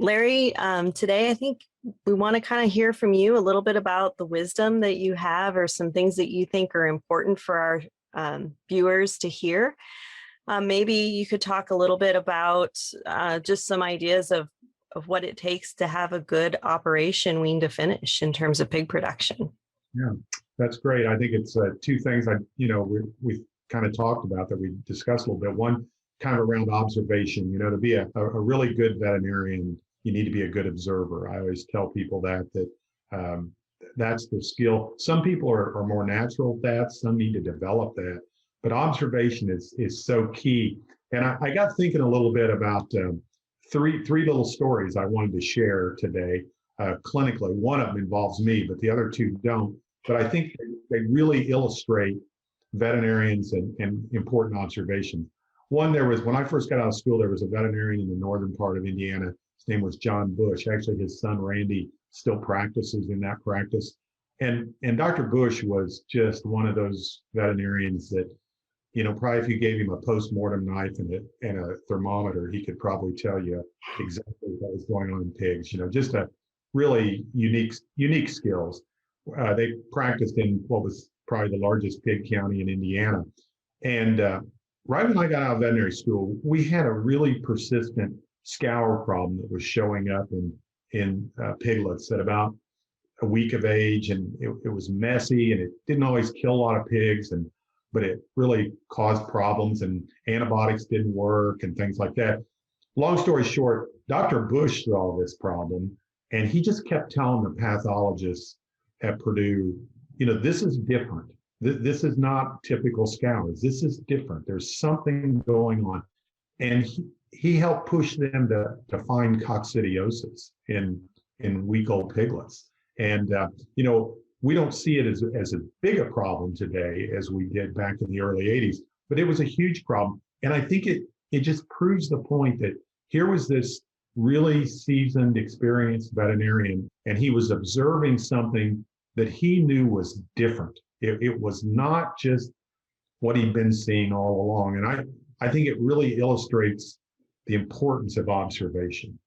Larry, today I think we want to kind of hear from you a little bit about the wisdom that you have or some things that you think are important for our viewers to hear. Maybe you could talk a little bit about just some ideas of what it takes to have a good operation wean to finish in terms of pig production. Yeah, that's great. I think it's two things we've kind of talked about that we discussed a little bit. One, kind of around observation. To be a really good veterinarian, you need to be a good observer. I always tell people that that's the skill. Some people are more natural at that. Some need to develop that. But observation is so key. And I got thinking a little bit about three little stories I wanted to share today clinically. One of them involves me, but the other two don't. But I think they really illustrate veterinarians and important observations. One, when I first got out of school, there was a veterinarian in the northern part of Indiana. His name was John Bush. Actually, his son Randy still practices in that practice. And Dr. Bush was just one of those veterinarians that, probably if you gave him a post-mortem knife and a thermometer, he could probably tell you exactly what was going on in pigs. Just a really unique skills. They practiced in what was probably the largest pig county in Indiana. And right when I got out of veterinary school, we had a really persistent scour problem that was showing up in piglets at about a week of age, and it was messy, and it didn't always kill a lot of pigs, but it really caused problems, and antibiotics didn't work and things like that. Long story short, Dr. Bush saw this problem, and he just kept telling the pathologists at Purdue, this is different. This is not typical scours. This is different. There's something going on. And he helped push them to find coccidiosis in week-old piglets. And, we don't see it as a big a problem today as we did back in the early 80s, but it was a huge problem. And I think it just proves the point that here was this really seasoned, experienced veterinarian, and he was observing something that he knew was different. It was not just what he'd been seeing all along. And I think it really illustrates the importance of observation.